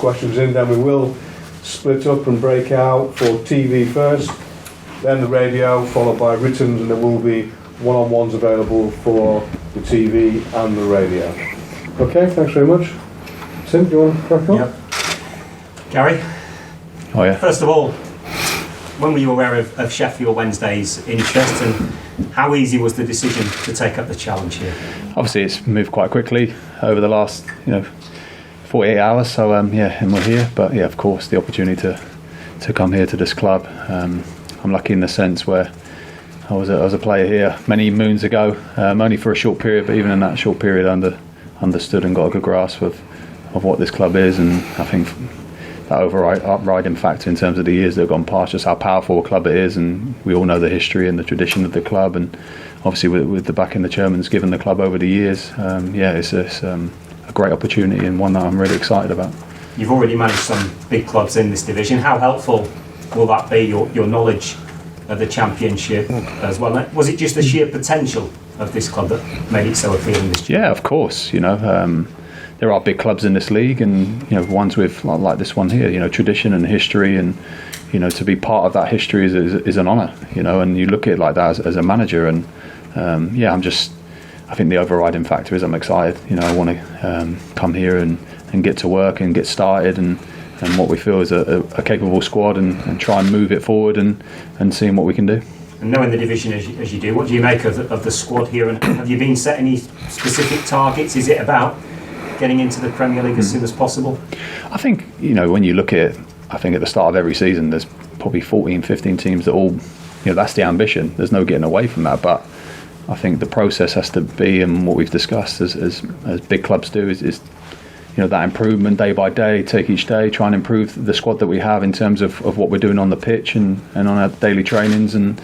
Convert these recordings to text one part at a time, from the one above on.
questions in, then we will split up and break out for TV first, then the radio, followed by written, and there will be one-on-ones available for the TV and the radio. Okay, thanks very much. Tim, do you want to crack on? Yep. Gary? Oh yeah. First of all, when were you aware of Sheffield Wednesday's interest, and how easy was the decision to take up the challenge here? Obviously, it's moved quite quickly over the last 48 hours. So and we're here. But yeah, of course, the opportunity to come here to this club. I'm lucky in the sense where I was a player here many moons ago, only for a short period. But even in that short period, understood and got a good grasp of what this club is, and I think that overriding factor in terms of the years that have gone past, just how powerful a club it is, and we all know the history and the tradition of the club, and obviously with the backing the chairman's given the club over the years, it's a great opportunity and one that I'm really excited about. You've already managed some big clubs in this division. How helpful will that be, your knowledge of the Championship as well? Was it just the sheer potential of this club that made it so appealing this year? Yeah, of course. There are big clubs in this league, and ones with like this one here, tradition and history, and to be part of that history is an honour. And you look at it like that as a manager, and I think the overriding factor is I'm excited. I want to come here and get to work and get started, and what we feel is a capable squad, and try and move it forward and seeing what we can do. And knowing the division as you do, what do you make of the squad here? And have you been set any specific targets? Is it about getting into the Premier League as soon as possible? I think, when you look at it, I think at the start of every season there's probably 14, 15 teams that all, that's the ambition. There's no getting away from that. But I think the process has to be, and what we've discussed as big clubs do, is that improvement day by day, take each day, try and improve the squad that we have in terms of what we're doing on the pitch and on our daily trainings, and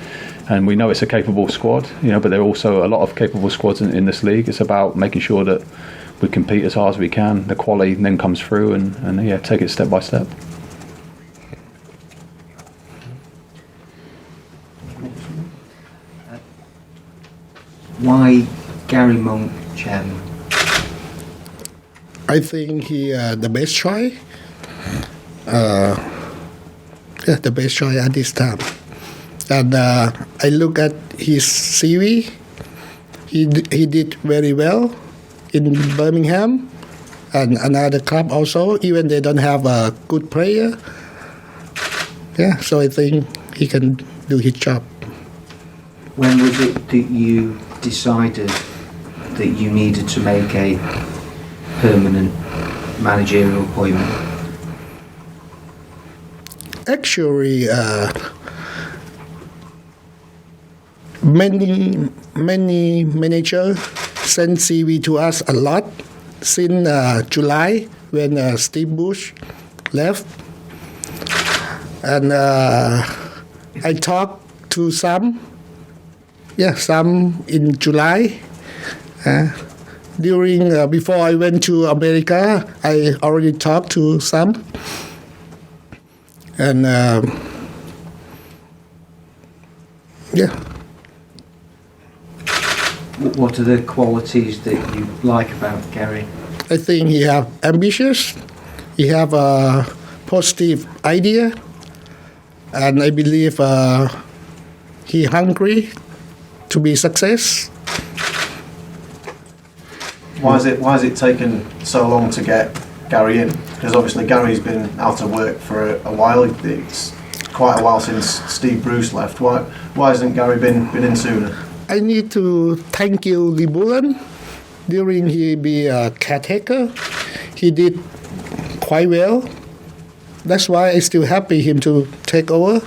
we know it's a capable squad, but there are also a lot of capable squads in this league. It's about making sure that we compete as hard as we can, the quality then comes through, and take it step by step. Why Garry Monk, chairman? I think he the best choice. The best choice at this time. And I look at his CV. He did very well in Birmingham and another club also, even they don't have a good player. Yeah, so I think he can do his job. When was it that you decided that you needed to make a permanent managerial appointment? Actually, many managers send CV to us a lot since July when Steve Bush left, and I talked to some in July. During before I went to America, I already talked to some, and What are the qualities that you like about Garry? I think he have ambitious, he have a positive idea, and I believe he hungry to be success. Why has it taken so long to get Garry in? Because obviously Gary's been out of work for a while. It's quite a while since Steve Bruce left. Why hasn't Garry been in sooner? I need to thank you, Lee Bullen. During he be a caretaker, he did quite well. That's why I still happy him to take over.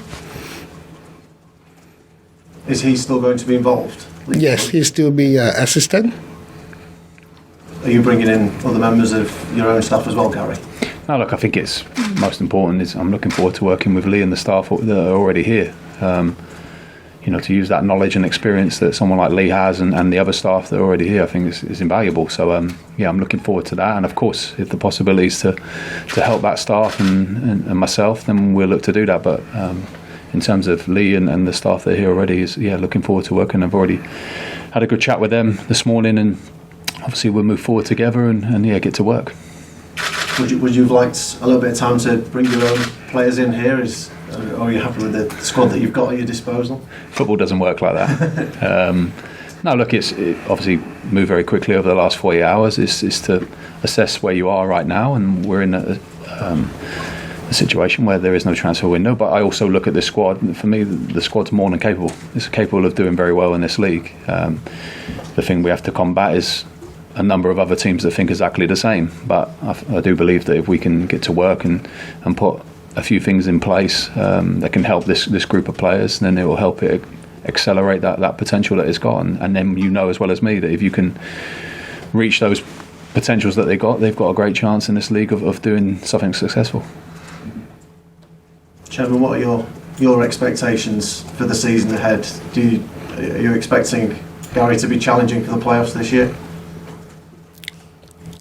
Is he still going to be involved? Yes, he still be assistant. Are you bringing in other members of your own staff as well, Garry? No, look, I think it's most important is I'm looking forward to working with Lee and the staff that are already here. To use that knowledge and experience that someone like Lee has and the other staff that are already here, I think is invaluable. So, I'm looking forward to that. And of course, if the possibilities to help that staff and myself, then we'll look to do that. But in terms of Lee and the staff that are here already, looking forward to working. I've already had a good chat with them this morning, and obviously we'll move forward together and get to work. Would you have liked a little bit of time to bring your own players in here? Or are you happy with the squad that you've got at your disposal? Football doesn't work like that. No, look, it obviously moved very quickly over the last 48 hours. Is to assess where you are right now, and we're in a situation where there is no transfer window. But I also look at this squad. For me, the squad's more than capable. It's capable of doing very well in this league. The thing we have to combat is a number of other teams that think exactly the same. But I do believe that if we can get to work and put a few things in place that can help this group of players, then it will help it accelerate that potential that it's got. And then you know as well as me that if you can reach those potentials that they've got a great chance in this league of doing something successful. Trevor, what are your expectations for the season ahead? Are you expecting Garry to be challenging for the playoffs this year?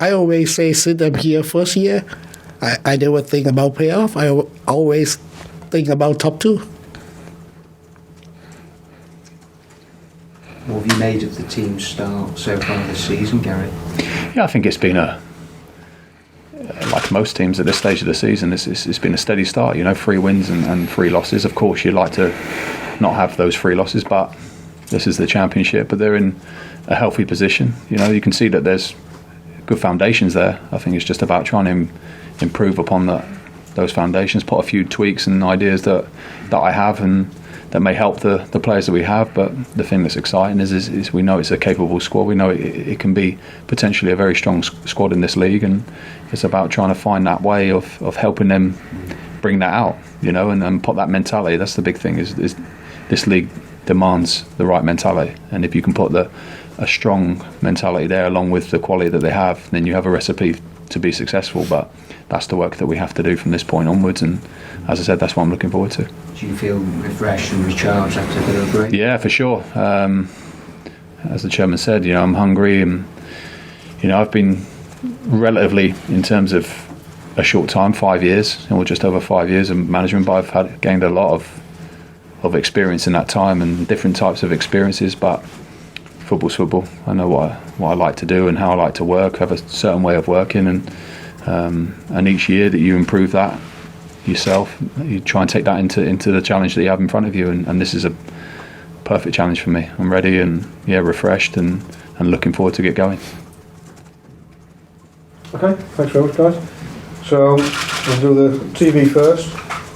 I always say since I'm here first year, I never think about playoff. I always think about top 2. What have you made of the team's start so far this season, Garry? Yeah, I think it's been like most teams at this stage of the season, it's been a steady start. 3 wins and 3 losses. Of course, you'd like to not have those 3 losses, but this is the Championship. But they're in a healthy position. You can see that there's good foundations there. I think it's just about trying to improve upon those foundations, put a few tweaks and ideas that I have and that may help the players that we have. But the thing that's exciting is we know it's a capable squad. We know it can be potentially a very strong squad in this league, and it's about trying to find that way of helping them bring that out, and put that mentality. That's the big thing, is this league demands the right mentality, and if you can put a strong mentality there along with the quality that they have, then you have a recipe to be successful. But that's the work that we have to do from this point onwards, and as I said, that's what I'm looking forward to. Do you feel refreshed and recharged after a bit of a break? Yeah, for sure. As the chairman said, I'm hungry, and I've been relatively, in terms of a short time, 5 years, or just over 5 years of management, but I've gained a lot of experience in that time and different types of experiences. But football's football. I know what I like to do and how I like to work. I have a certain way of working, and each year that you improve that yourself, you try and take that into the challenge that you have in front of you, and this is a perfect challenge for me. I'm ready and refreshed and looking forward to get going. Okay, thanks very much, guys. So we'll do the TV first,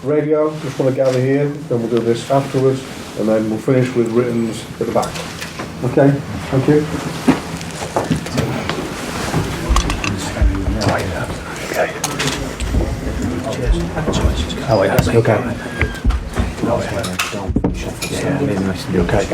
radio, just want to gather here, then we'll do this afterwards, and then we'll finish with writtens at the back. Okay, thank you. Oh, wait, that's okay. Yeah. You okay?